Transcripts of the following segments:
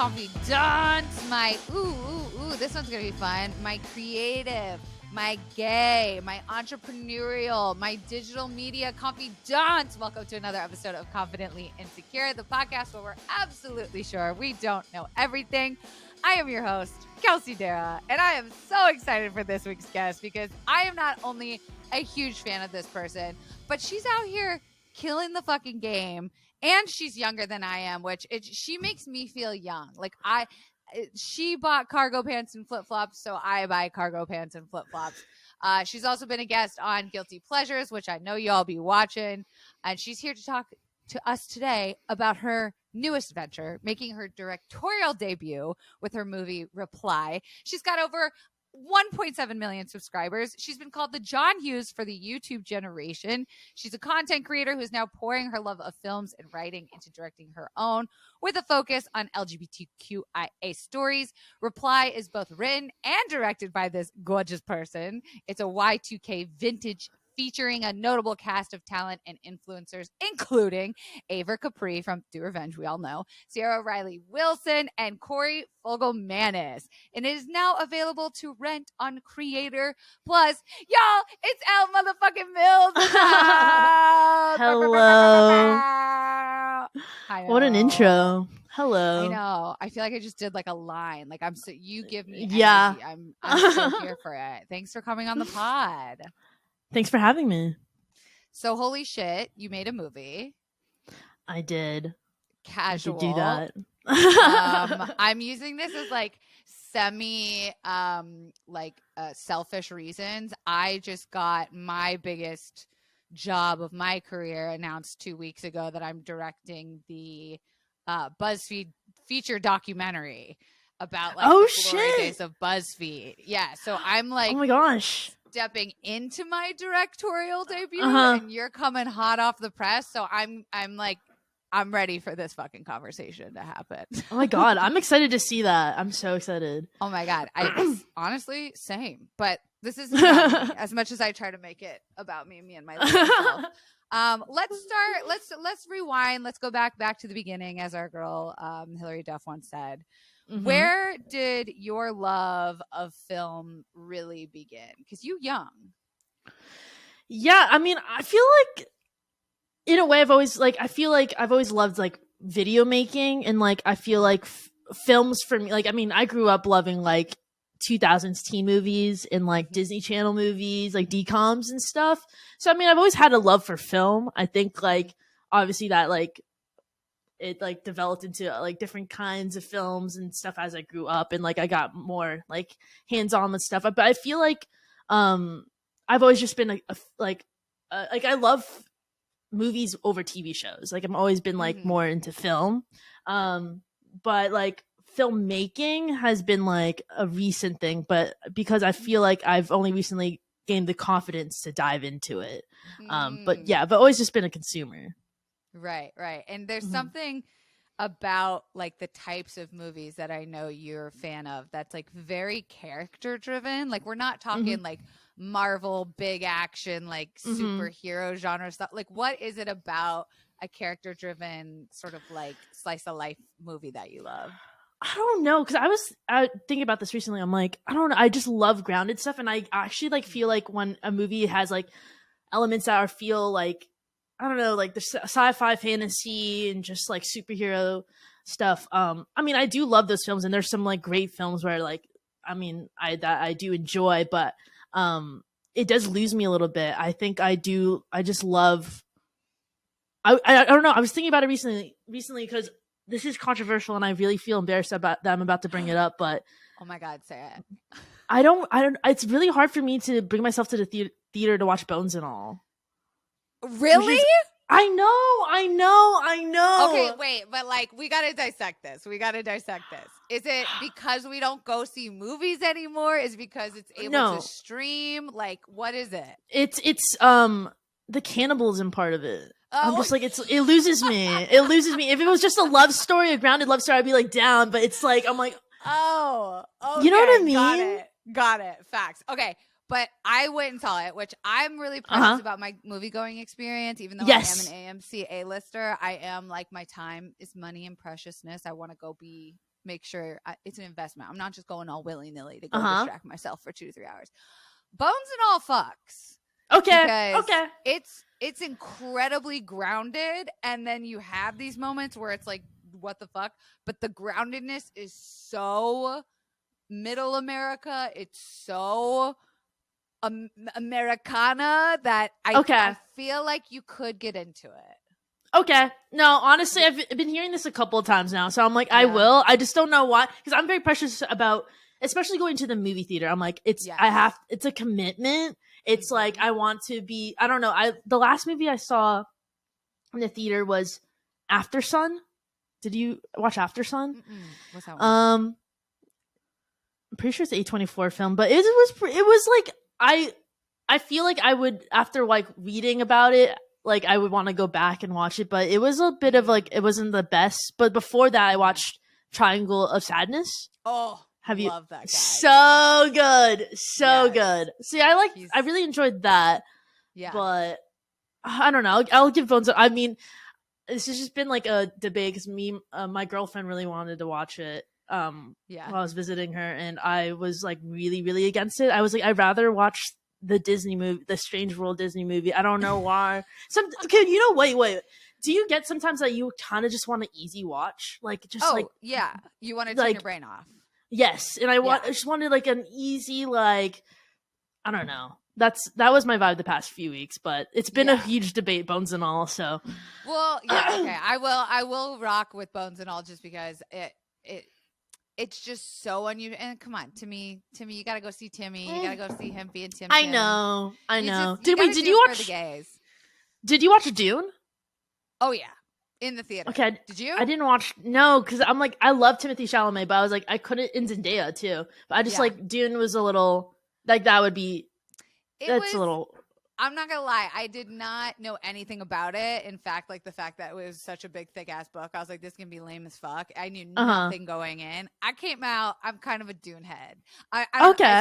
Confidantes, this one's gonna be fun. My creative, my gay, my entrepreneurial, my digital media confidants. Welcome to another episode of Confidently Insecure, the podcast where we're absolutely sure we don't know everything. I am your host, Kelsey Elle, and I am so excited for this week's guest because I am not only a huge fan of this person, but she's out here killing the fucking game. And she's younger than I am, she makes me feel young. Like she bought cargo pants and flip-flops, so I buy cargo pants and flip-flops. She's also been a guest on Guilty Pleasures, which I know you all be watching. And she's here to talk to us today about her newest venture, making her directorial debut with her movie Reply. She's got over 1.7 million subscribers. She's been called the John Hughes for the YouTube generation. She's a content creator who's now pouring her love of films and writing into directing her own with a focus on LGBTQIA stories. Reply is both written and directed by this gorgeous person. It's a Y2K vintage featuring a notable cast of talent and influencers, including Ava Capri from Do Revenge, we all know, Sierra Riley Wilson, and Corey Fogelmanis. And it is now available to rent on Creator Plus. Y'all, it's Elle motherfucking Mills. Hello. I know. What an intro. Hello. I know. I feel like I just did like a line. Like you give me energy. Yeah. I'm so here for it. Thanks for coming on the pod. Thanks for having me. So holy shit, you made a movie. I did. Casual. I did do that. I'm using this as like selfish reasons. I just got my biggest job of my career announced 2 weeks ago that I'm directing the BuzzFeed feature documentary about like the glory days of BuzzFeed. Yeah, so I'm like, oh my gosh, stepping into my directorial debut, and you're coming hot off the press. So I'm ready for this fucking conversation to happen. Oh my god, I'm excited to see that. I'm so excited. Oh my god, honestly same. But this isn't about me, as much as I try to make it about me and my little self. Let's rewind. Let's go back to the beginning, as our girl Hillary Duff once said. Mm-hmm. Where did your love of film really begin? Because you young. Yeah, I mean, I feel like in a way I've always loved like video making, and like I feel like films for me, like I mean, I grew up loving like 2000s teen movies and like Disney Channel movies, like DComs and stuff. So I mean, I've always had a love for film. I think like obviously that like it like developed into like different kinds of films and stuff as I grew up, and like I got more like hands-on with stuff. But I feel like I've always just been like I love movies over TV shows. Like I've always been like more into film, but like filmmaking has been like a recent thing. But because I feel like I've only recently gained the confidence to dive into it. But yeah, I've always just been a consumer. Right. And there's something about like the types of movies that I know you're a fan of that's like very character driven. Like we're not talking like Marvel big action, like superhero genre stuff. Like what is it about a character driven sort of like slice of life movie that you love? I don't know, because I was thinking about this recently. I'm like, I don't know. I just love grounded stuff, and I actually like feel like when a movie has like elements that feel like, I don't know, like the sci-fi fantasy and just like superhero stuff. I mean, I do love those films, and there's some like great films where like, I mean, I do enjoy, but it does lose me a little bit. I think I just love. I don't know. I was thinking about it recently because this is controversial, and I really feel embarrassed about that I'm about to bring it up. But oh my god, say it. I don't. It's really hard for me to bring myself to the theater to watch Bones and All. Really? I know. Okay, wait, but like we gotta dissect this. Is it because we don't go see movies anymore? Is it because it's able to stream? Like, what is it? It's the cannibalism part of it. I'm just like, it loses me. If it was just a love story, a grounded love story, I'd be like down. But it's like, I'm like, oh, okay, you know what I mean? Got it. Facts. Okay. But I went and saw it, which I'm really precious about my movie-going experience. Even though I am an AMC A-lister, I am like, my time is money and preciousness. I want to go be make sure it's an investment. I'm not just going all willy-nilly to go distract myself for 2 to 3 hours. Bones and All fucks. Okay. It's incredibly grounded, and then you have these moments where it's like, what the fuck? But the groundedness is so middle America. It's so Americana that I feel like you could get into it. Okay. No, honestly, I've been hearing this a couple of times now, so I'm like, I will. I just don't know why, because I'm very precious about, especially going to the movie theater. I'm like, it's a commitment. It's like, I want to be, I don't know. The last movie I saw in the theater was After Sun. Did you watch After Sun? What's that one? I'm pretty sure it's an A24 film, but it was like, I feel like I would, after like reading about it, like I would want to go back and watch it, but it was a bit of like, it wasn't the best. But before that, I watched Triangle of Sadness. Oh, love that guy. So good. So good. See, I really enjoyed that. Yeah. But I don't know. I'll give Bones. I mean, this has just been like a debate because my girlfriend really wanted to watch it. While I was visiting her, and I was like really, really against it. I was like, I'd rather watch the Disney movie, the Strange World Disney movie. I don't know why. Wait. Do you get sometimes that you kind of just want to easy watch, like just you want to turn your brain off? Yes, and I just wanted like an easy, like, I don't know. That was my vibe the past few weeks, but it's been a huge debate, Bones and All. So, well, okay, I will rock with Bones and All just because it's just so unusual. And come on, Timmy, you gotta go see Timmy. You gotta go see him being Tim. I know. Did you watch Dune? Oh yeah, in the theater. Okay, did you? I didn't watch. No, because I'm like, I love Timothée Chalamet, but I was like, I couldn't in Zendaya too. But I just like Dune was a little like that would be. A little. I'm not gonna lie, I did not know anything about it. In fact, like the fact that it was such a big, thick ass book, I was like, this is gonna be lame as fuck. I knew nothing going in. I came out, I'm kind of a Dune head. I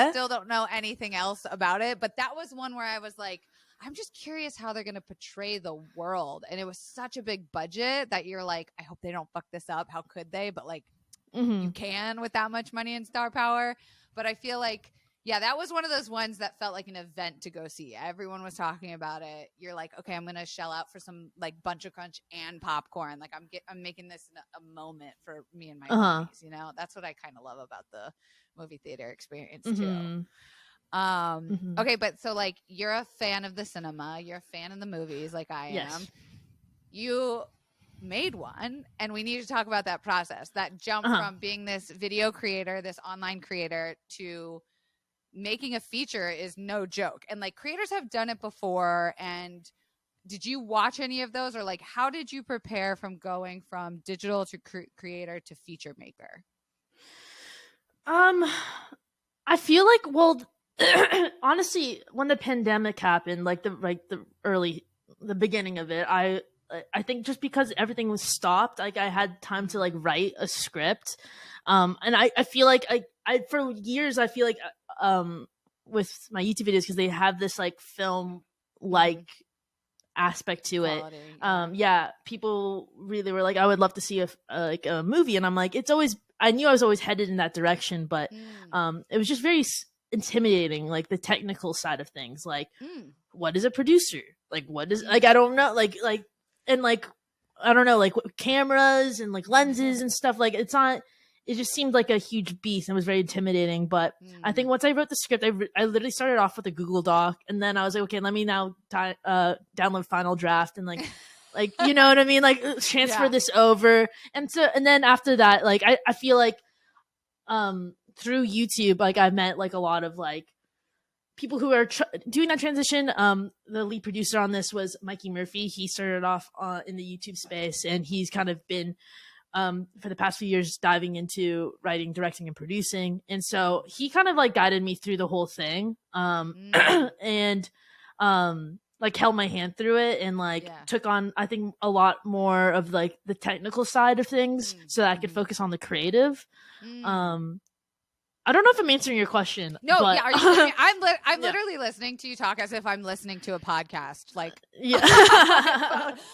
still don't know anything else about it, but that was one where I was like, I'm just curious how they're gonna portray the world. And it was such a big budget that you're like, I hope they don't fuck this up. How could they? But like, you can with that much money and star power. But I feel like, yeah, that was one of those ones that felt like an event to go see. Everyone was talking about it. You're like, okay, I'm gonna shell out for some like Bunch of Crunch and popcorn. Like I'm making this a moment for me and my homies. You know, that's what I kind of love about the movie theater experience too. Okay, but so like you're a fan of the cinema, you're a fan of the movies, like I am. You made one, and we need to talk about that process, that jump from being this video creator, this online creator, to making a feature is no joke. And like creators have done it before. And did you watch any of those, or like how did you prepare from going from digital to creator to feature maker? I feel like, well, honestly, when the pandemic happened, like the beginning of it, I think just because everything was stopped, like I had time to like write a script. And I feel like I for years, I feel like with my YouTube videos, because they have this like film like aspect to quality, it. People really were like, I would love to see a movie, and I'm like, I knew I was always headed in that direction, but it was just very intimidating, like the technical side of things, like what is a producer, like what is like I don't know, like and like I don't know, like cameras and like lenses and stuff, like it just seemed like a huge beast and it was very intimidating. But I think once I wrote the script, I literally started off with a Google Doc, and then I was like, okay, let me now download Final Draft and like you know what I mean, like transfer this over. And then after that, like I feel like through YouTube, like I met like a lot of like people who are doing that transition. The lead producer on this was Mikey Murphy. He started off in the YouTube space, and he's kind of been for the past few years diving into writing, directing, and producing. And so he kind of like guided me through the whole thing, and like held my hand through it, and like took on, I think, a lot more of like the technical side of things so that I could focus on the creative. I don't know if I'm answering your question. No, but... are you I'm literally listening to you talk as if I'm listening to a podcast. Like,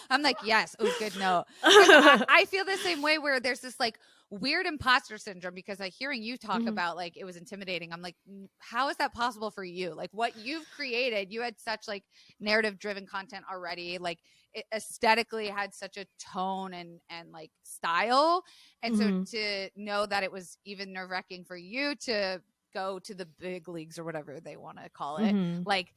I'm like, yes, oh, good note. I feel the same way, where there's this like weird imposter syndrome, because hearing you talk about like it was intimidating. I'm like, how is that possible for you? Like what you've created, you had such like narrative driven content already. Like it aesthetically had such a tone and like style. And so to know that it was even nerve wracking for you to go to the big leagues or whatever they want to call it, like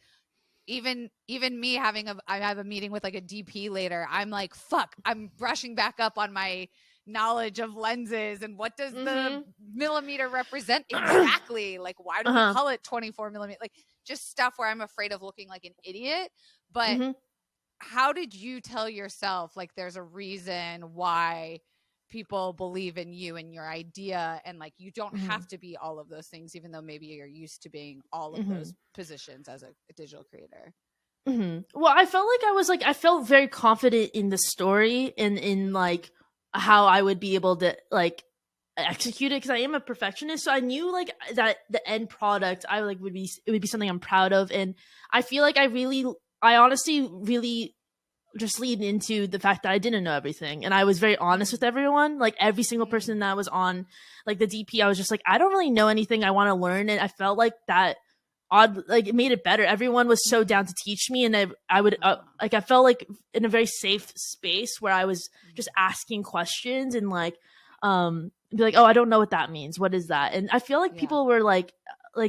even me I have a meeting with like a DP later. I'm like, fuck, I'm brushing back up on my knowledge of lenses and what does the millimeter represent exactly? Like, why do we call it 24 millimeter? Like just stuff where I'm afraid of looking like an idiot. But how did you tell yourself like there's a reason why people believe in you and your idea, and like you don't have to be all of those things, even though maybe you're used to being all of those positions as a digital creator? Well, I felt like I felt very confident in the story and in like how I would be able to like execute it, because I am a perfectionist. So I knew like that the end product I like would be something I'm proud of. And I feel like I honestly really just leaned into the fact that I didn't know everything, and I was very honest with everyone. Like every single person that was on like the DP, I was just like, I don't really know anything, I want to learn. And I felt like that like it made it better. Everyone was so down to teach me, and I would like I felt like in a very safe space where I was just asking questions and like be like, oh, I don't know what that means, what is that? And I feel like people were like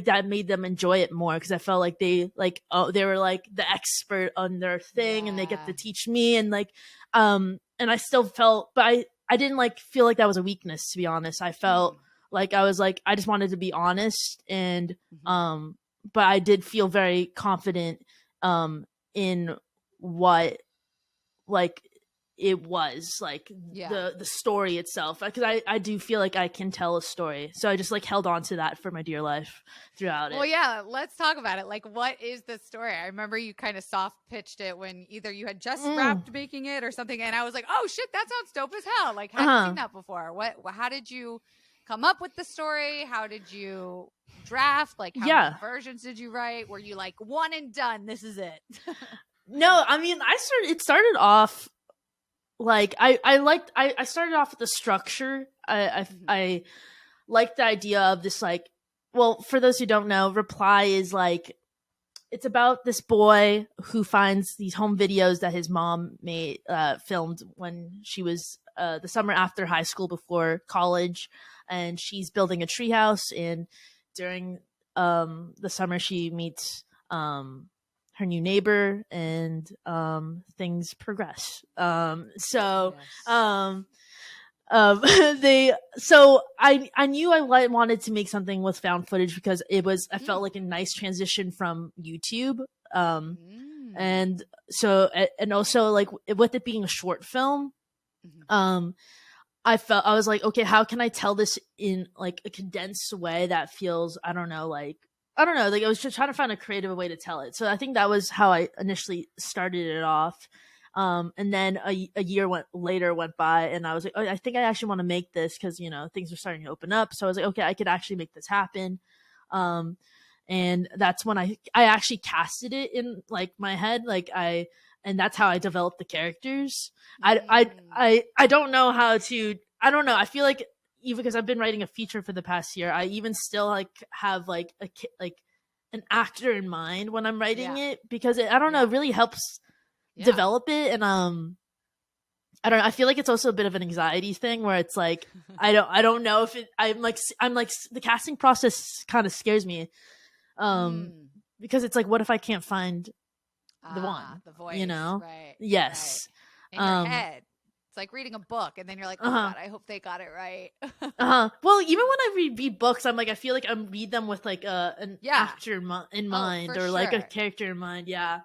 that made them enjoy it more, because I felt like they were like the expert on their thing, and they get to teach me, and like and I still felt, but I didn't like feel like that was a weakness, to be honest. I felt like I was like, I just wanted to be honest, and but I did feel very confident in what like it was like the story itself, because I do feel like I can tell a story, so I just like held on to that for my dear life throughout it. Well, yeah, let's talk about it. Like, what is the story? I remember you kind of soft pitched it when either you had just wrapped making it or something, and I was like, oh shit, that sounds dope as hell. Like, hadn't seen that before. How did you come up with the story? How did you draft? Like, how many versions did you write? Were you like one and done, this is it? No, I mean, it started off like I started off with the structure. I liked the idea of this, like, well, for those who don't know, Reply is like, it's about this boy who finds these home videos that his mom made filmed when she was the summer after high school before college, and she's building a treehouse, and during the summer she meets her new neighbor, and things progress. So I knew I wanted to make something with found footage, because I felt like a nice transition from YouTube. And so, and also like with it being a short film, I was like, okay, how can I tell this in like a condensed way that feels, I don't know, like I was just trying to find a creative way to tell it. So I think that was how I initially started it off. And then a year later went by, and I was like, oh, I think I actually want to make this, because, you know, things were starting to open up. So I was like, okay, I could actually make this happen. And that's when I actually casted it in like my head. And that's how I developed the characters. I don't know how to, I don't know. I feel like, even because I've been writing a feature for the past year, I even still like have like an actor in mind when I'm writing it, because it really helps develop it. And I don't know, I feel like it's also a bit of an anxiety thing, where it's like I don't know if I'm like the casting process kind of scares me, because it's like, what if I can't find the one, the voice, you know? right? Yes, right. In your head. It's like reading a book, and then you're like, oh God, I hope they got it right. Well, even when I read books, I'm like, I feel like I read them with like an actor in mind, or like a character in mind. Yeah.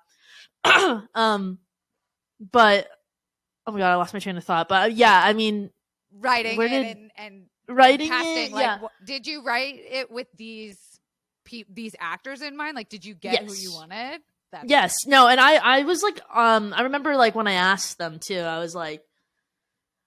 But oh my God, I lost my train of thought. But yeah, I mean, writing and writing casting. it, like, did you write it with these actors in mind? Like, did you get who you wanted? Yes. No, and I was like, I remember like when I asked them too, I was like,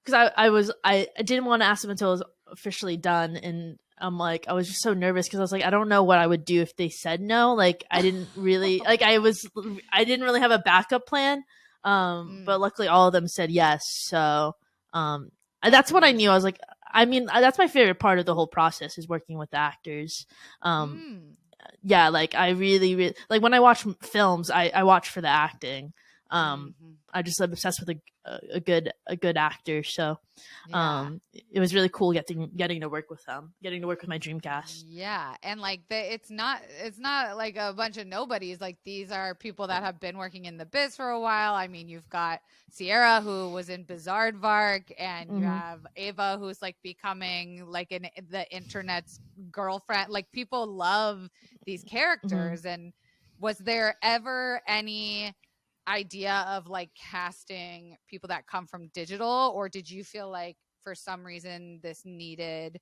because I didn't want to ask them until it was officially done, and I'm like, I was just so nervous, because I was like, I don't know what I would do if they said no. Like, I didn't really like I didn't really have a backup plan. But luckily all of them said yes. So that's when I knew. I was like, I mean, that's my favorite part of the whole process is working with the actors. Um, Mm. yeah, like I really like when I watch films, I watch for the acting. Hmm. I just am obsessed with a good actor. So Yeah. it was really cool getting to work with them, getting to work with my dream cast. Yeah, and like it's not like a bunch of nobodies. Like these are people that have been working in the biz for a while. I mean, you've got Sierra who was in Bizarrevark, and you Hmm. have Ava who's like becoming like the internet's girlfriend. Like people love these Hmm. characters. And was there ever any idea of like casting people that come from digital, or did you feel like for some reason this needed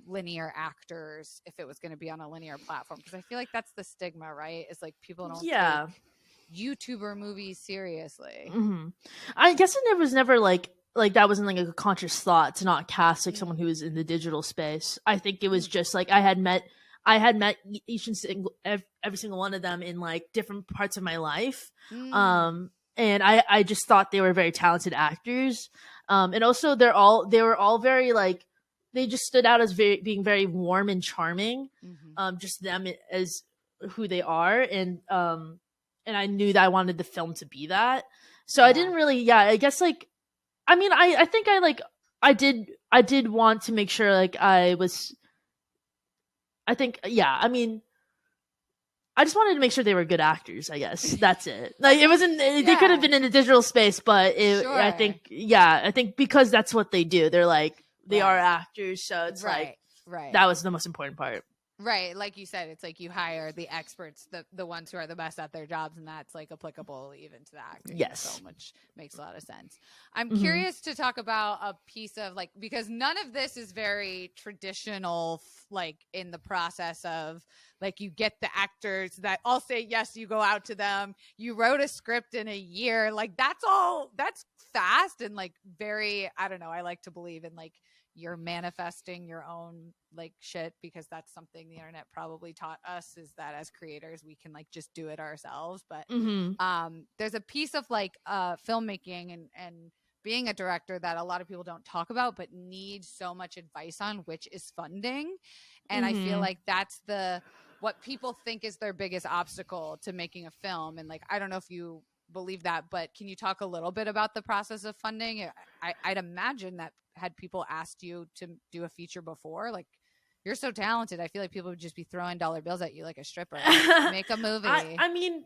linear actors if it was going to be on a linear platform? Because I feel like that's the stigma, right? Is like people don't take Yeah. YouTuber movies seriously. Hmm. I guess it was never like that wasn't like a conscious thought to not cast like someone Mm, who was in the digital space. I think it was mm, just like I had met each and every single one of them in like different parts of my life. mm, And I just thought they were very talented actors. And also they were all very like they just stood out as being very warm and charming. mm-hmm. Just them as who they are, and I knew that I wanted the film to be that. So I Yeah. didn't really, yeah, I guess like, I mean, I think I did want to make sure like I think, yeah, I mean, I just wanted to make sure they were good actors, I guess. That's it. Like, it wasn't, they could have Yeah. been in the digital space, but I Sure. think, yeah, I think because that's what they do. They're like, they are Right. actors. So it's like, Right. Right. that was the most important part. Right, like you said, it's like you hire the experts, the ones who are the best at their jobs, and that's like applicable even to the acting in the Yes. film, which makes a lot of sense. I'm Hmm. curious to talk about a piece of like, because none of this is very traditional, like in the process of like you get the actors that all say yes, you go out to them, you wrote a script in a year, like that's fast and like very, I don't know, I like to believe in like you're manifesting your own like shit, because that's something the internet probably taught us, is that as creators we can like just do it ourselves. But Hmm. there's a piece of like filmmaking and being a director that a lot of people don't talk about but need so much advice on, which is funding. And I feel Hmm. like that's the what people think is their biggest obstacle to making a film. And like I don't know if you believe that, but can you talk a little bit about the process of funding? I'd imagine that had people asked you to do a feature before, like you're so talented, I feel like people would just be throwing dollar bills at you like a stripper, like make a I movie. I mean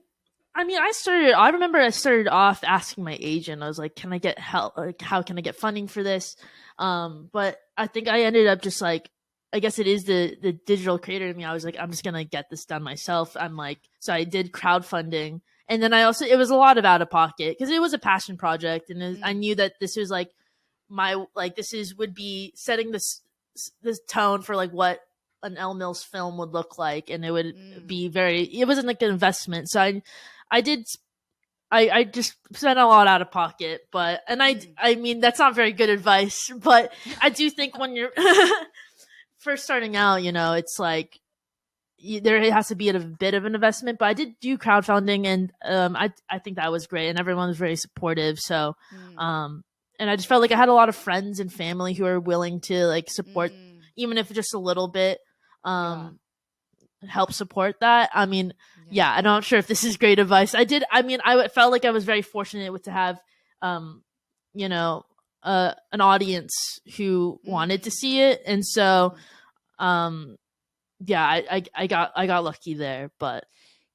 I remember I started off asking my agent. I was like, "Can I get help? Like, how can I get funding for this?" But I think I ended up just like, I guess it is the digital creator in me. I was like, I'm just gonna get this done myself. I'm like, so I did crowdfunding, and then it was a lot of out of pocket because it was a passion project, and I Mm, knew that this was like would be setting this tone for like what an Elle Mills film would look like, and it would mm, be it wasn't like an investment. So I did I just spent a lot out of pocket, but and mm. I mean that's not very good advice, but I do think when you're first starting out, it's like there has to be a bit of an investment. But I did do crowdfunding, and I think that was great, and everyone was very supportive. So Mm, um, and I just felt like I had a lot of friends and family who are willing to like support, mm. even if just a little bit. Yeah. Um, help support that. I mean, Yeah. yeah, I'm not sure if this is great advice. I mean, felt like I was very fortunate to have, um, you know, an audience who wanted to Mm, see it, and so, mm. um, yeah, I got lucky there, but,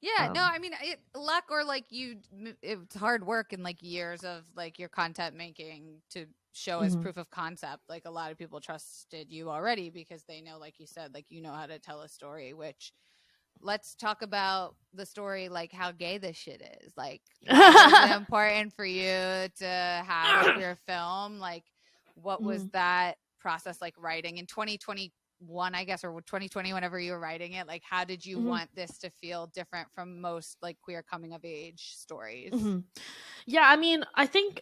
Yeah, no, um, I mean, luck, or like it's hard work and like years of like your content making to show as mhm. proof of concept. Like a lot of people trusted you already because they know, like you said, like you know how to tell a story. Which, let's talk about the story, like how gay this shit is. Like, why was it important for you to have a queer film? Like, what was Mhm, that process like writing in 2021, I guess, or 2020, whenever you were writing it? Like, how did you mhm, want this to feel different from most like queer coming of age stories? mhm. Yeah, I mean, I think,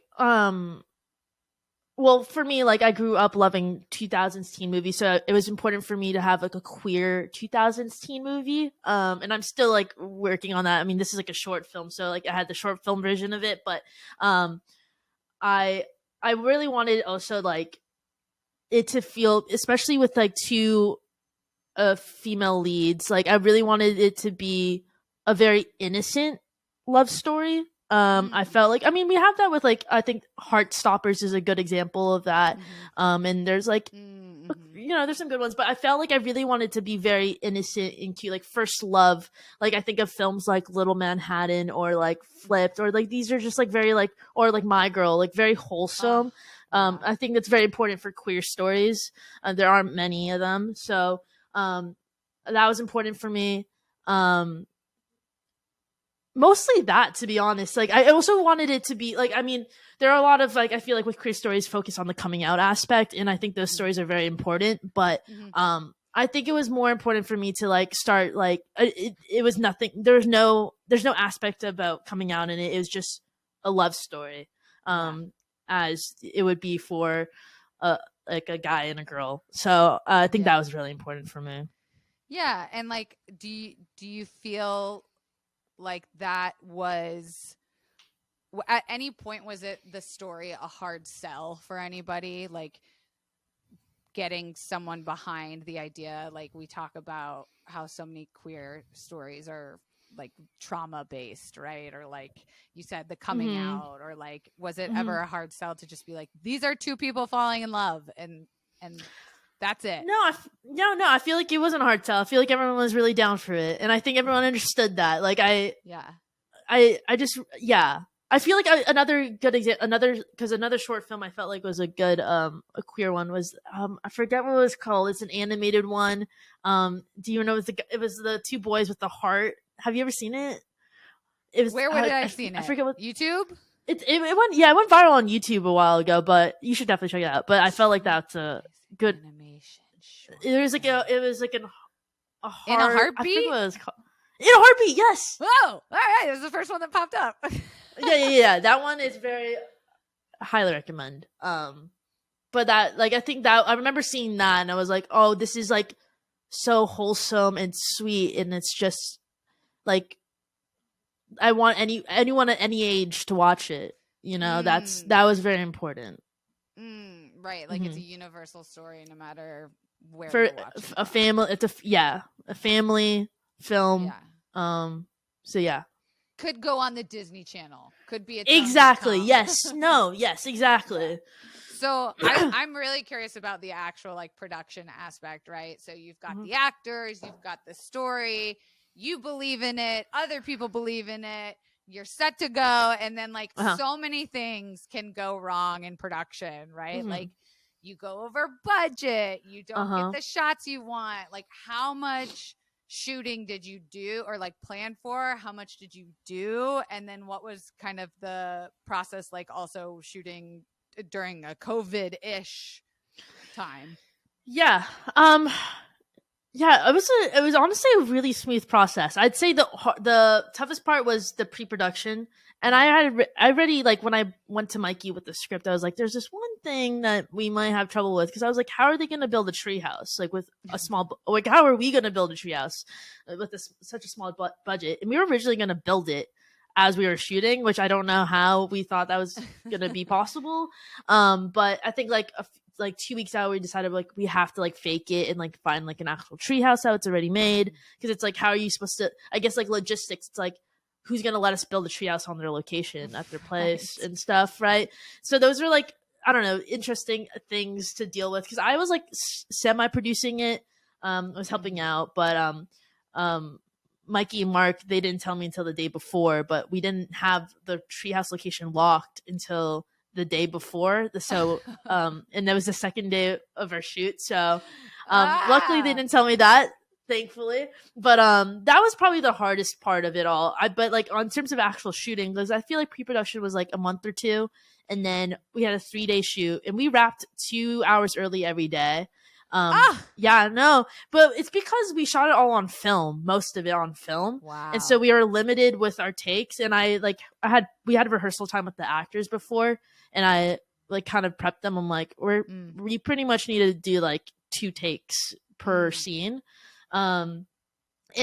well, for me, like I grew up loving 2000s teen movies, so it was important for me to have like a queer 2000s teen movie. And I'm still like working on that. I mean, this is like a short film, so like I had the short film version of it, but um I I really wanted also like it to feel, especially with like two female leads, like I really wanted it to be a very innocent love story. I felt like, I mean, we have that with like, I think Heartstoppers is a good example of that. And there's like, you know, there's some good ones, but I felt like I really wanted to be very innocent and cute, like First Love. Like I think of films like Little Manhattan or like Flipped, or like these are just like very like, or like My Girl, like very wholesome. I think it's very important for queer stories. There aren't many of them, so that was important for me. Mostly that, to be honest. Like I also wanted it to be like, I mean, there are a lot of like, I feel like with queer stories focus on the coming out aspect, and I think those stories are very important, but I think it was more important for me to like start like it was nothing, there's no aspect about coming out in it. It was just a love story, as it would be for like a guy and a girl. So I think that was really important for me. Yeah, and like, do you feel like that was, at any point, was it the story a hard sell for anybody? Like getting someone behind the idea, like we talk about how so many queer stories are like trauma based, right? Or like you said, the coming out, or like, was it ever a hard sell to just be like, these are two people falling in love and that's it? No, I feel like it wasn't a hard sell. I feel like everyone was really down for it, and I think everyone understood that. Like I feel like another good example, another short film I felt like was a good a queer one was I forget what it was called. It's an animated one. Do you know it was the two boys with the heart? Have you ever seen it? It was, where would I have seen it? I forget what YouTube. It went viral on YouTube a while ago, but you should definitely check it out. But I felt like that's a good animation. It was like a heart, in a heartbeat. I forget what it was called. In a heartbeat, yes. Whoa! All right, this is the first one that popped up. yeah. That one is very highly recommend. But that, like, I think that I remember seeing that, and I was like, oh, this is like so wholesome and sweet, and it's just like I want anyone at any age to watch it. You know, that was very important. Right, like it's a universal story, no matter where for you're watching a family. It's a family film. Yeah. So yeah, could go on the Disney Channel. Could be exactly. Yes. No. Yes. Exactly. Yeah. So I'm really curious about the actual like production aspect, right? So you've got the actors, you've got the story, you believe in it, other people believe in it, you're set to go, and then like so many things can go wrong in production, right? Like you go over budget, you don't get the shots you want. Like how much shooting did you do or like plan for? How much did you do? And then what was kind of the process like also shooting during a COVID-ish time? Yeah. Yeah, it was honestly a really smooth process. I'd say the toughest part was the pre-production. And I already, like, when I went to Mikey with the script, I was like, there's this one thing that we might have trouble with, because I was like, how are they going to build a treehouse, like, with a small, like, how are we going to build a treehouse with such a small budget? And we were originally going to build it as we were shooting, which I don't know how we thought that was going to be possible. But I think, like 2 weeks out, we decided like we have to like fake it and like find like an actual treehouse how it's already made, because it's like, how are you supposed to, I guess, like logistics, it's like, who's gonna let us build a treehouse on their location at their place and stuff, right? So those are like, I don't know, interesting things to deal with, because I was like semi-producing it. I was helping out, but Mikey and Mark, they didn't tell me until the day before, but we didn't have the treehouse location locked until the day before. So and that was the second day of our shoot. So luckily they didn't tell me that, thankfully. But that was probably the hardest part of it all. But like on terms of actual shooting, because I feel like pre-production was like a month or two, and then we had a 3-day shoot, and we wrapped 2 hours early every day. Yeah, no, but it's because we shot it all on film, most of it on film. Wow. And so we were limited with our takes, and we had rehearsal time with the actors before, and I like kind of prepped them. I'm like, we pretty much need to do like 2 takes per scene. And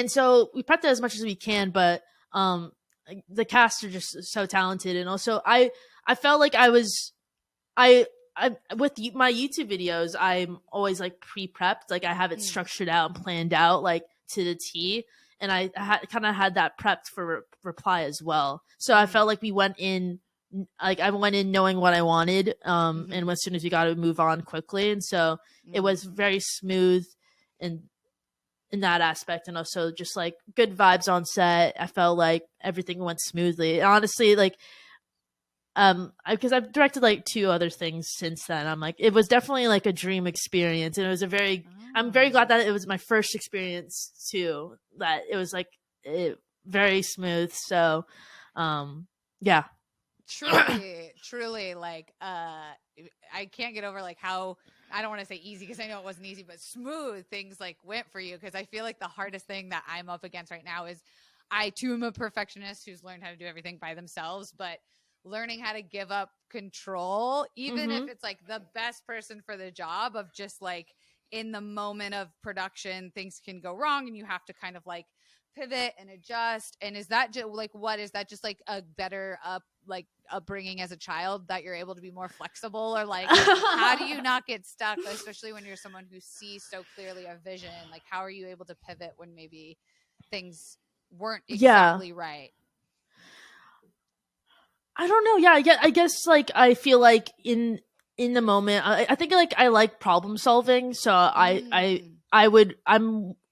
so we prepped it as much as we can, but the cast are just so talented. And also I felt like I my YouTube videos, I'm always like pre-prepped. Like I have it structured out and planned out like to the T. And I kind of had that prepped for reply as well. So I felt like we went in, like I went in knowing what I wanted. And as soon as we got to move on quickly. And so it was very smooth and in that aspect. And also just like good vibes on set. I felt like everything went smoothly. And honestly, like, because I've directed like 2 other things since then. I'm like, it was definitely like a dream experience. And it was I'm very glad that it was my first experience too, that it was like very smooth. So, yeah. Truly like, I can't get over like how, I don't want to say easy because I know it wasn't easy, but smooth things like went for you. Cause I feel like the hardest thing that I'm up against right now is I too am a perfectionist who's learned how to do everything by themselves, but learning how to give up control, even if it's like the best person for the job, of just like in the moment of production, things can go wrong and you have to kind of like pivot and adjust. And is that just like, what is that, just like a better upbringing as a child, that you're able to be more flexible? Or like how do you not get stuck, especially when you're someone who sees so clearly a vision? Like how are you able to pivot when maybe things weren't exactly right? I don't know. Yeah, I guess like I feel like in the moment, I think like I like problem solving. So I'm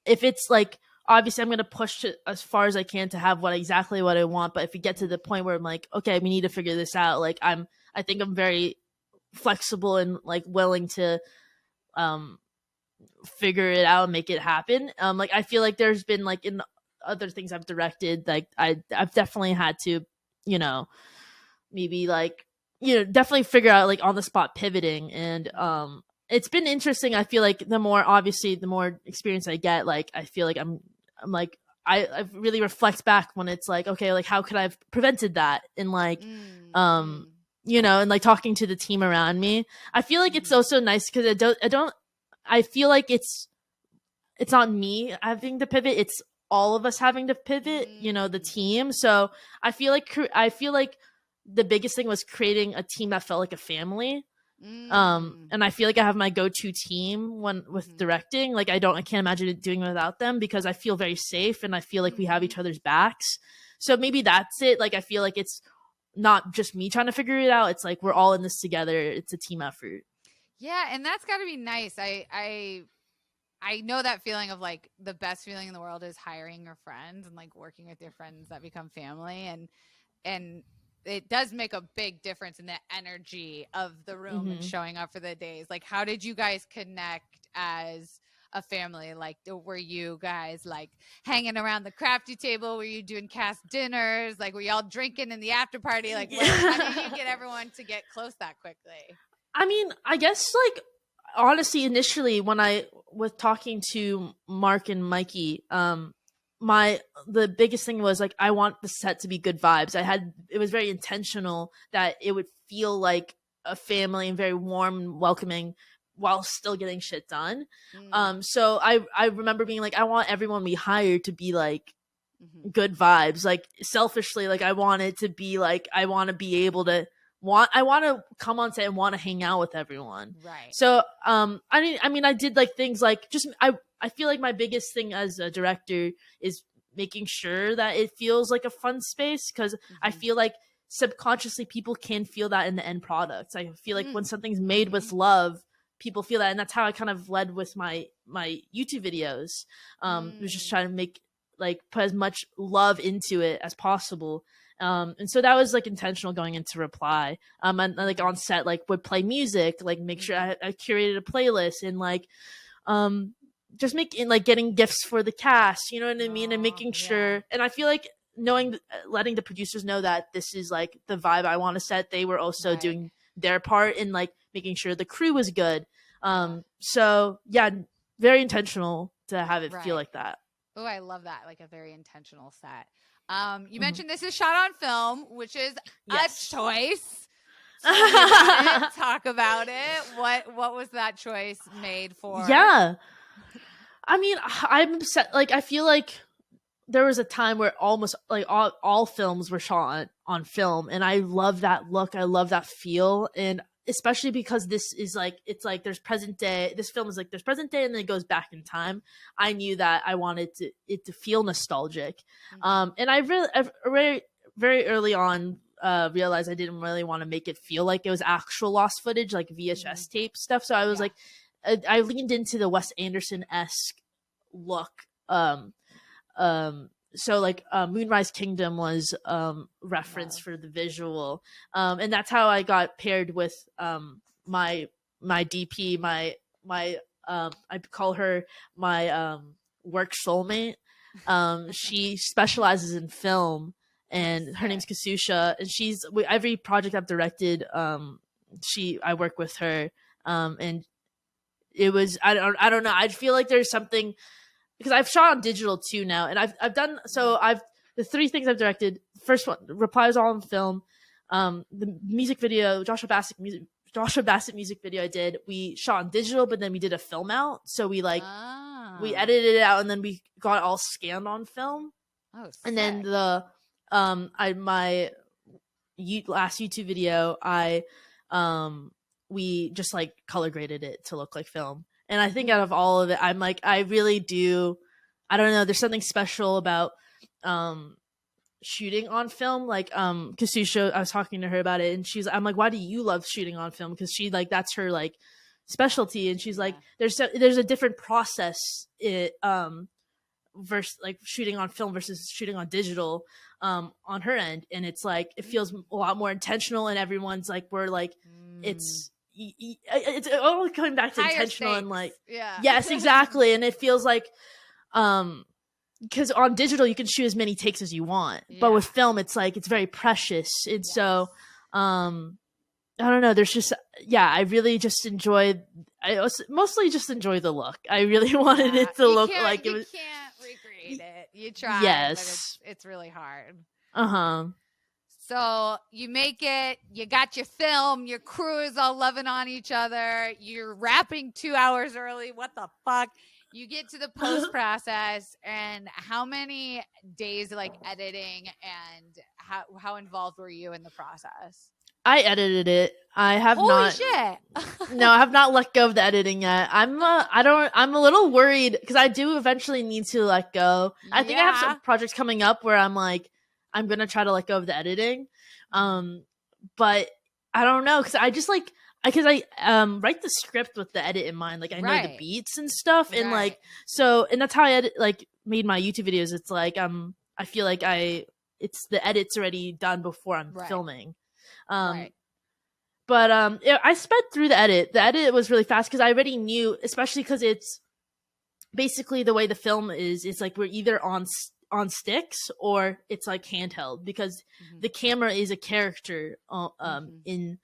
if it's like, obviously I'm gonna push it as far as I can to have what I want. But if we get to the point where I'm like, okay, we need to figure this out, like I think I'm very flexible and like willing to figure it out and make it happen. Like I feel like there's been like in other things I've directed, like I've definitely had to, maybe like, definitely figure out like on the spot pivoting. And it's been interesting. I feel like the more experience I get, like I feel like I'm like I really reflect back when it's like, okay, like how could I have prevented that? And like and like talking to the team around me, I feel like it's also nice because I feel like it's not me having to pivot, it's all of us having to pivot, the team. So I feel like the biggest thing was creating a team that felt like a family. And I feel like I have my go-to team with directing. Like I can't imagine it doing without them, because I feel very safe and I feel like we have each other's backs. So maybe that's it. Like I feel like it's not just me trying to figure it out. It's like we're all in this together. It's a team effort. Yeah, and that's got to be nice. I know that feeling of like the best feeling in the world is hiring your friends and like working with your friends that become family, and it does make a big difference in the energy of the room and showing up for the days. Like, how did you guys connect as a family? Like, were you guys like hanging around the crafty table? Were you doing cast dinners? Like, were y'all drinking in the after party? Like, how did you get everyone to get close that quickly? I mean, I guess like honestly, initially when I was talking to Mark and Mikey, the biggest thing was like I want the set to be good vibes. It was very intentional that it would feel like a family and very warm and welcoming while still getting shit done. So I remember being like, I want everyone we hire to be like good vibes. Like selfishly, like I want it to be like I want to be able to I want to come on set and want to hang out with everyone. Right. So I mean I did like things like just I feel like my biggest thing as a director is making sure that it feels like a fun space, because I feel like subconsciously people can feel that in the end products. I feel like when something's made with love, people feel that, and that's how I kind of led with my YouTube videos. It was just trying to make like put as much love into it as possible. And so that was like intentional going into reply. And like on set, like would play music, like make sure I curated a playlist, and like just making like getting gifts for the cast, you know what I mean? And making sure, and I feel like letting the producers know that this is like the vibe I want to set. They were also doing their part in like making sure the crew was good. So yeah, very intentional to have it feel like that. Oh, I love that. Like a very intentional set. You mentioned this is shot on film, which is a choice. So talk about it. What was that choice made for? Yeah. I mean, I'm upset. Like, I feel like there was a time where almost like all films were shot on film, and I love that look. I love that feel, and especially because this is like, it's like there's present day. This film is like there's present day and then it goes back in time. I knew that I wanted it to feel nostalgic. And I really very early on realized I didn't really want to make it feel like it was actual lost footage, like VHS tape stuff. So I was like, I leaned into the Wes Anderson-esque look. So like Moonrise Kingdom was reference for the visual, and that's how I got paired with my DP, my I call her my work soulmate. She specializes in film, and her name's Kasusha, and she's every project I've directed. I work with her, and it was I don't know. I feel like there's something, because I've shot on digital too now, and I've done so. The 3 things I've directed. First one, Reply, was all on film. The music video, Joshua Bassett music video I did. We shot on digital, but then we did a film out. So we we edited it out, and then we got all scanned on film. Oh, sick. And then the my last YouTube video, we just like color graded it to look like film. And I think out of all of it, I'm like, I really do, I don't know, there's something special about shooting on film. Like Kasusha, I was talking to her about it, and I'm like, why do you love shooting on film? Because she like, that's her like specialty. And she's like, there's a different process versus like shooting on film versus shooting on digital on her end. And it's like, it feels a lot more intentional, and everyone's like, we're like, it's all coming back to higher intentional stakes. And like, yeah, yes, exactly. And it feels like because on digital you can shoot as many takes as you want, but with film it's like it's very precious. And so I don't know, there's just I really just mostly just enjoy the look. I really wanted it to look like it was. You can't recreate it. You try, yes, but it's really hard. So you make it, you got your film, your crew is all loving on each other, you're wrapping 2 hours early. What the fuck? You get to the post process, and how many days like editing, and how involved were you in the process? I edited it. I have Holy shit. No, I have not let go of the editing yet. I'm a little worried because I do eventually need to let go. I think I have some projects coming up where I'm like, I'm going to try to let go of the editing. But I don't know, because I just like, because I write the script with the edit in mind. Like I know the beats and stuff. And like, so, and that's how I made my YouTube videos. It's like, I feel like it's the edit's already done before I'm filming. But I sped through the edit. The edit was really fast because I already knew, especially because it's basically the way the film is. It's like we're either on sticks or it's like handheld, because the camera is a character in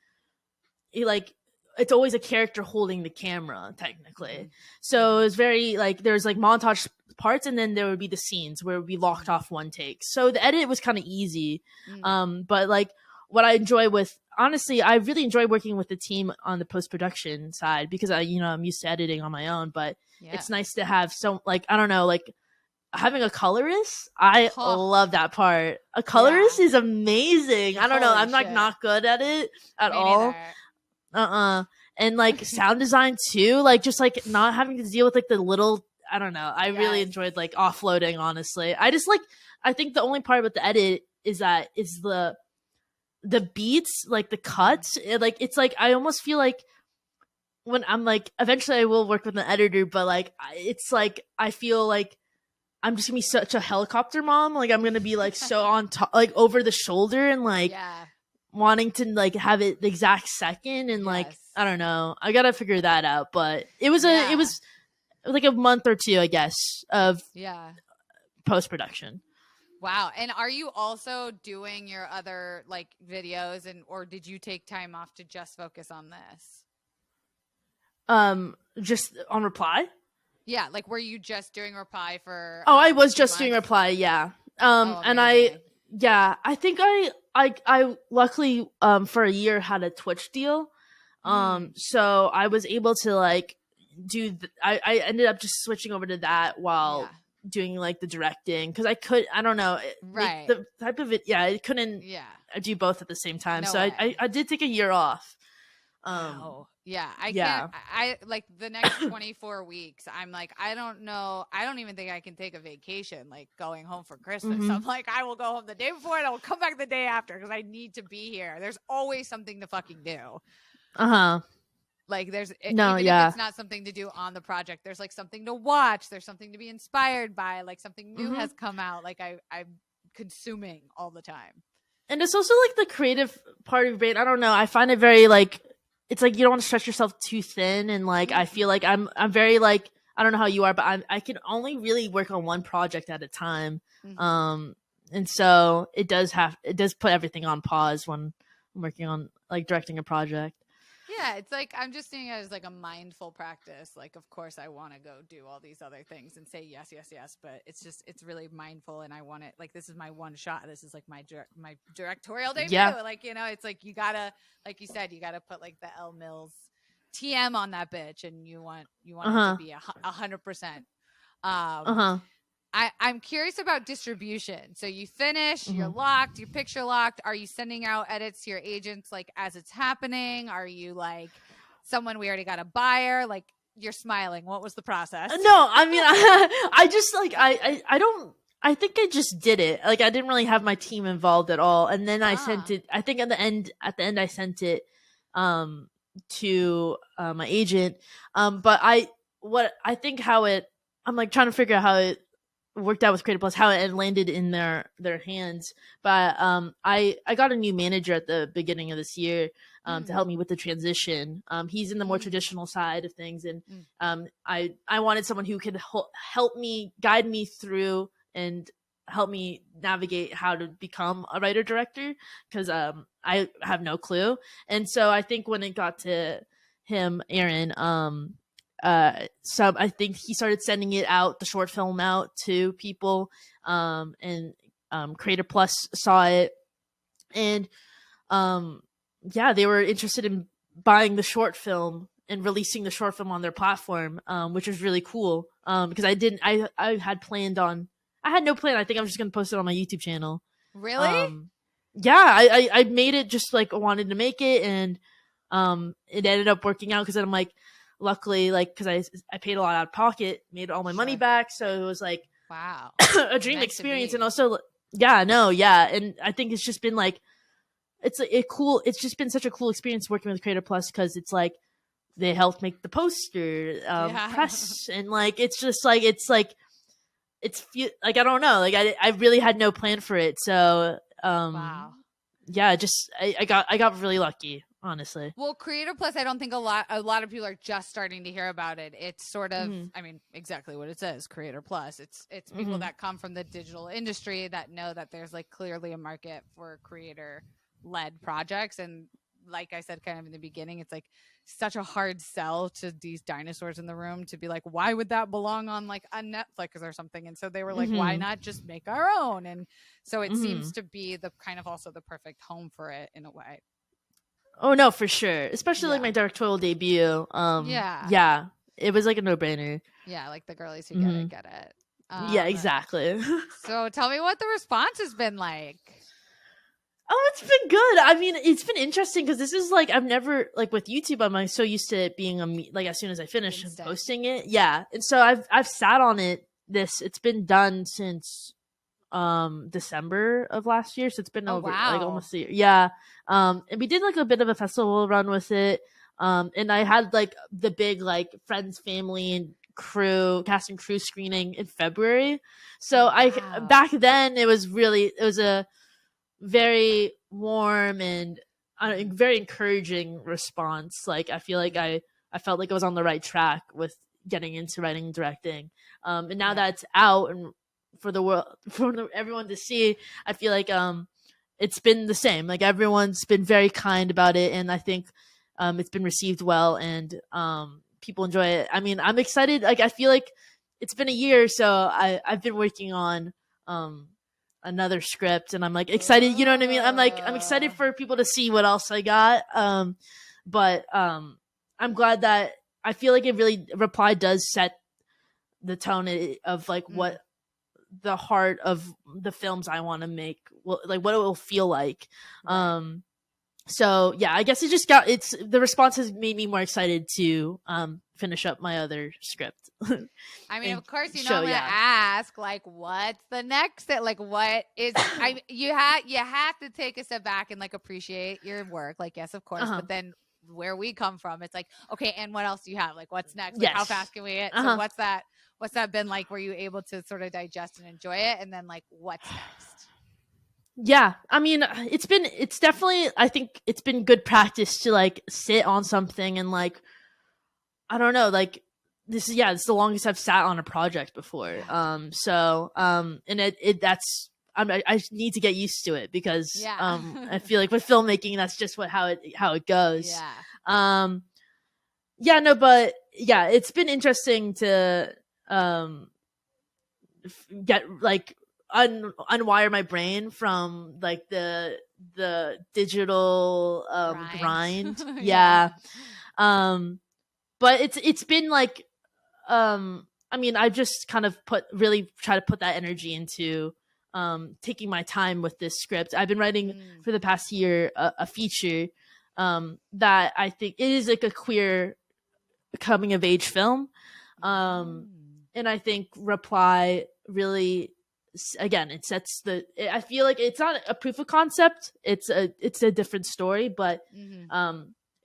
like, it's always a character holding the camera technically. So it was very like, there's like montage parts, and then there would be the scenes where we locked off one take. So the edit was kind of easy. But like what I enjoy with, honestly, I really enjoy working with the team on the post-production side, because I'm used to editing on my own, but it's nice to have like, I don't know, like having a colorist. I love that part. A colorist is amazing. I don't know. I'm like not good at it at all. And like sound design too, like just like not having to deal with like the little, I don't know. I really enjoyed like offloading, honestly. I think the only part about the edit is the beats, like the cuts. Like it's like I almost feel like when I'm like, eventually I will work with an editor, but like it's like I feel like I'm just gonna be such a helicopter mom. Like I'm gonna be like so on top, like over the shoulder, and like wanting to like have it the exact second, and like I don't know. I gotta figure that out. But it was it was like a month or two, I guess, of post production. Wow. And are you also doing your other like videos, or did you take time off to just focus on this? Just on Reply? Yeah, like were you just doing Reply for I was just doing Reply, yeah. And I think I luckily for a year had a Twitch deal. So I was able to like do I ended up just switching over to that while doing like the directing, because I don't know, the type of it, it couldn't do both at the same time. I did take a year off. Wow. Yeah, I can't. Yeah. I like the next 24 weeks. I'm like, I don't know. I don't even think I can take a vacation, like going home for Christmas. Mm-hmm. I'm like, I will go home the day before and I will come back the day after because I need to be here. There's always something to fucking do. Uh-huh. Like, No, even if yeah. it's not something to do on the project, there's like something to watch. There's something to be inspired by. Like something new Mm-hmm. has come out. Like I'm consuming all the time. And it's also like the creative part of your brain. I don't know. I find it very like it's like you don't want to stretch yourself too thin, and like I feel like I'm very like I don't know how you are, but I can only really work on one project at a time. Mm-hmm. And so it does put everything on pause when I'm working on like directing a project. Yeah, it's like I'm just seeing it as like a mindful practice. Like, of course, I want to go do all these other things and say yes, yes, yes, but it's really mindful, and I want it. Like, this is my one shot. This is like my directorial debut. Yeah. Like, it's like you gotta, like you said, you gotta put like the Elle Mills TM on that bitch, and you want it to be 100%. Uh-huh. I'm curious about distribution. So you finish, you're Mm-hmm. locked, you're picture locked. Are you sending out edits to your agents like as it's happening? Are you like someone we already got a buyer? Like you're smiling. What was the process? No, I mean I just like I don't I think I just did it. Like I didn't really have my team involved at all. And then I sent it I think at the end I sent it um to my agent. But what I think how it I'm like trying to figure out how it worked out with Creative Plus, how it landed in their hands. But I got a new manager at the beginning of this year to help me with the transition. He's in the more traditional side of things, and I wanted someone who could help me, guide me through, and help me navigate how to become a writer director, because I have no clue. And so I think when it got to him, Aaron, so I think he started sending it out, the short film out to people, and Creator Plus saw it, and yeah, they were interested in buying the short film and releasing the short film on their platform, which was really cool. Because I had planned on, I had no plan. I think I was just gonna post it on my YouTube channel. Really? Yeah, I made it just like I wanted to make it, and it ended up working out because then I'm like, luckily, like because I paid a lot out of pocket, made all my money back, so it was like Wow, a dream experience. And also and I think it's just been like it's just been such a cool experience working with Creator Plus, because it's like they helped make the poster, press, and like it's just like it's like I don't know, like I really had no plan for it, so wow. yeah, just I got really lucky, honestly. Well, Creator Plus, I don't think a lot of people are just starting to hear about it. It's sort of, Mm-hmm. I mean, exactly what it says, Creator Plus. It's people that come from the digital industry that know that there's like clearly a market for creator led projects. And like I said kind of in the beginning, it's like such a hard sell to these dinosaurs in the room to be like, why would that belong on like a Netflix or something? And so they were like, why not just make our own? And so it seems to be the kind of also the perfect home for it in a way. Oh no, for sure. Especially like my directorial debut. Yeah. It was like a no-brainer. Yeah, like the girlies who get it. Yeah, exactly. So tell me what the response has been like. Oh, it's been good. I mean, it's been interesting because this is like I've never like with YouTube. I'm like so used to it being like as soon as I finish posting it. Yeah, and so I've sat on it. It's been done since December of last year, so it's been over like almost a year. Yeah. And we did like a bit of a festival run with it. And I had like the big like friends, family, and cast and crew screening in February. So back then it was a very warm and very encouraging response. Like I feel like I felt like I was on the right track with getting into writing and directing. And now that it's out and for the world, everyone to see, I feel like it's been the same. Like everyone's been very kind about it, and I think it's been received well, and people enjoy it. I mean, I'm excited. Like I feel like it's been a year, so I've been working on another script, and I'm like excited. You know what I mean? I'm excited for people to see what else I got. But I'm glad that I feel like it really Reply does set the tone of like what the heart of the films I want to make, like what it will feel like. So yeah, I guess the response has made me more excited to finish up my other script. I mean, And of course, you know show, I'm gonna yeah. ask, like, what's the next step? Like, what is? You have to take a step back and like appreciate your work. Like, yes, of course, Uh-huh. but then where we come from, it's like, okay, and what else do you have? Like, what's next? Like, how Yes. fast can we hit? So, Uh-huh. what's that been like? Were you able to sort of digest and enjoy it? And then, like, what's next? Yeah, I mean, it's definitely, I think it's been good practice to like sit on something and like, I don't know, like it's the longest I've sat on a project before. Yeah. And I need to get used to it because Yeah. I feel like with filmmaking, that's just how it goes. Yeah. Yeah, no, but yeah, it's been interesting to get like unwire my brain from like the digital grind. Yeah. But it's been like I mean, I just kind of try to put that energy into taking my time with this script. I've been writing for the past year a feature that I think it is like a queer coming of age film. And I think Reply really, again, it sets I feel like it's not a proof of concept. It's a different story, but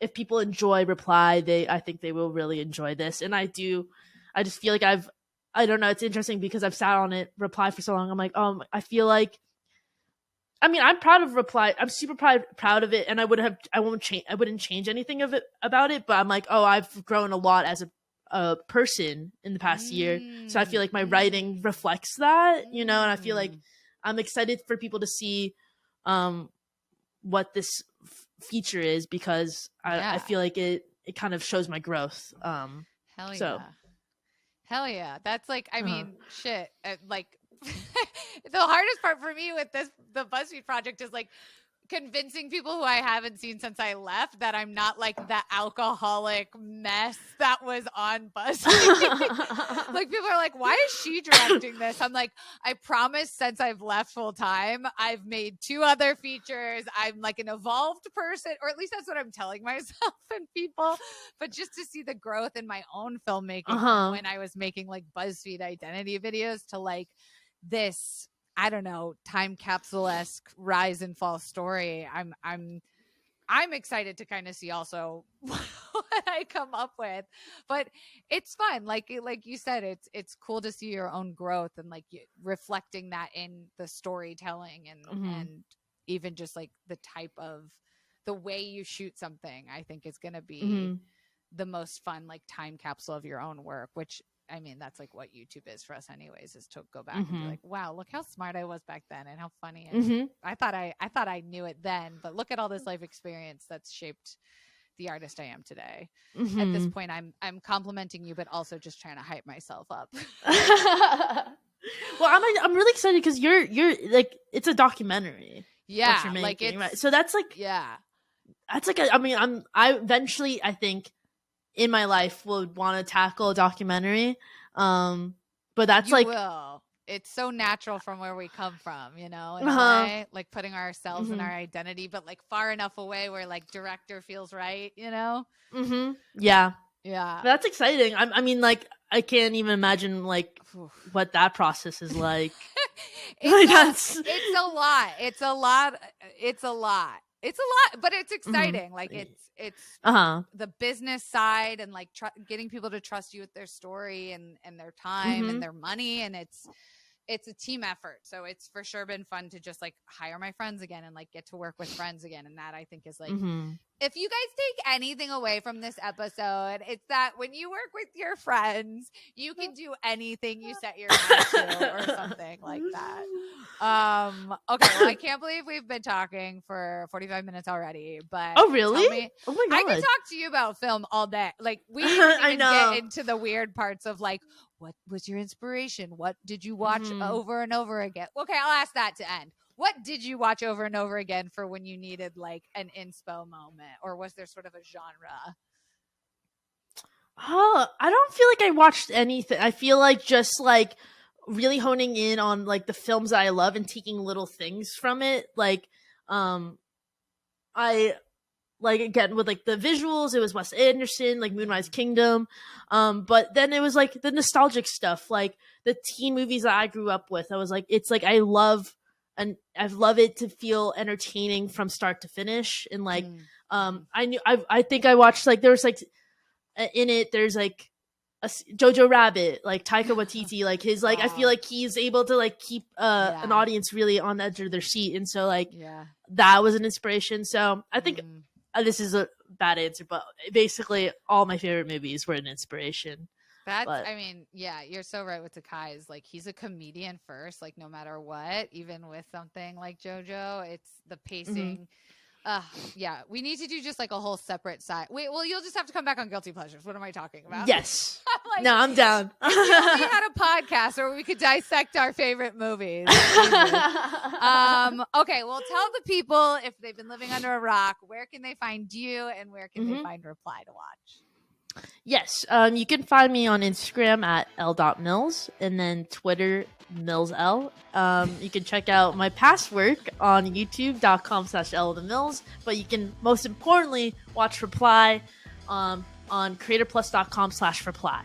if people enjoy Reply, I think they will really enjoy this. And I just feel like I don't know, it's interesting because I've sat on it Reply for so long. I'm like, I feel like, I mean, I'm proud of Reply. I'm super proud of it, and I wouldn't change anything about it. But I'm like, I've grown a lot as a person in the past year, so I feel like my writing reflects that, and I feel like I'm excited for people to see what this feature is because I feel like it kind of shows my growth. Hell yeah. Hell yeah. That's like, I mean, shit. Like, the hardest part for me with the BuzzFeed project is like convincing people who I haven't seen since I left that I'm not like the alcoholic mess that was on BuzzFeed. Like, people are like, why is she directing this? I'm like, I promise since I've left full time, I've made 2 other features. I'm like an evolved person, or at least that's what I'm telling myself and people. But just to see the growth in my own filmmaking from when I was making like BuzzFeed identity videos to like this, I don't know, time capsule-esque rise and fall story. I'm excited to kind of see also what I come up with, but it's fun. Like you said, it's cool to see your own growth and like reflecting that in the storytelling and even just like the type of the way you shoot something. I think is going to be the most fun like time capsule of your own work, which I mean, that's like what YouTube is for us anyways, is to go back and be like, wow, look how smart I was back then and how funny. And I thought I knew it then, but look at all this life experience that's shaped the artist I am today. At this point, I'm complimenting you, but also just trying to hype myself up. Well, I'm really excited because you're like, it's a documentary. Yeah. What you're making, like it's, right? So that's like, yeah, that's like, I eventually, I think, in my life would want to tackle a documentary, but that's you will. It's so natural from where we come from, in a way, like putting ourselves in our identity, but like far enough away where like director feels right, Yeah, but that's exciting. I mean, like, I can't even imagine like what that process is like. It's a lot, but it's exciting. Like it's the business side and like getting people to trust you with their story and their time and their money, and it's a team effort. So it's for sure been fun to just like hire my friends again and like get to work with friends again. And that I think is like, if you guys take anything away from this episode, it's that when you work with your friends, you can do anything you set your mind to, or something like that. Okay, well, I can't believe we've been talking for 45 minutes already, but oh really? Oh my God. I could talk to you about film all day. Like, we didn't even get into the weird parts of like, what was your inspiration? What did you watch over and over again? Okay, I'll ask that to end. What did you watch over and over again for when you needed like an inspo moment, or was there sort of a genre? Oh, I don't feel like I watched anything. I feel like just like really honing in on like the films that I love and taking little things from it. Like, I like again with like the visuals, it was Wes Anderson, like Moonrise Kingdom. But then it was like the nostalgic stuff, like the teen movies that I grew up with. I was like, it's like I love it to feel entertaining from start to finish. And like I think I watched like there was like in it there's like Jojo Rabbit, like Taika Waititi, like his like I feel like he's able to like keep an audience really on the edge of their seat, and so like that was an inspiration. So I think this is a bad answer, but basically all my favorite movies were an inspiration. I mean, yeah, you're so right with Takai. Is like he's a comedian first, like no matter what, even with something like JoJo, it's the pacing. Yeah, we need to do just like a whole separate side. Wait, well, you'll just have to come back on Guilty Pleasures. What am I talking about? Yes. Like, no, I'm down. If we only had a podcast where we could dissect our favorite movies. Okay, well, tell the people if they've been living under a rock, where can they find you and where can they find Reply to Watch? Yes, you can find me on Instagram at l.mills and then Twitter millsl. You can check out my past work on youtube.com/l.mills, but you can most importantly watch Reply on creatorplus.com/reply.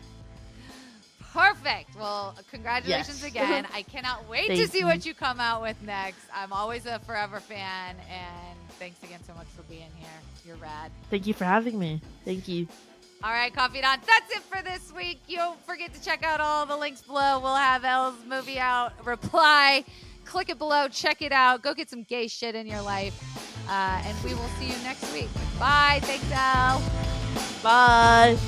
Perfect. Well, congratulations again. I cannot wait to see what you come out with next. I'm always a forever fan, and thanks again so much for being here. You're rad. Thank you for having me. Thank you. All right, Confidantes, that's it for this week. You don't forget to check out all the links below. We'll have Elle's movie out, Reply. Click it below. Check it out. Go get some gay shit in your life. And we will see you next week. Bye. Thanks, Elle. Bye.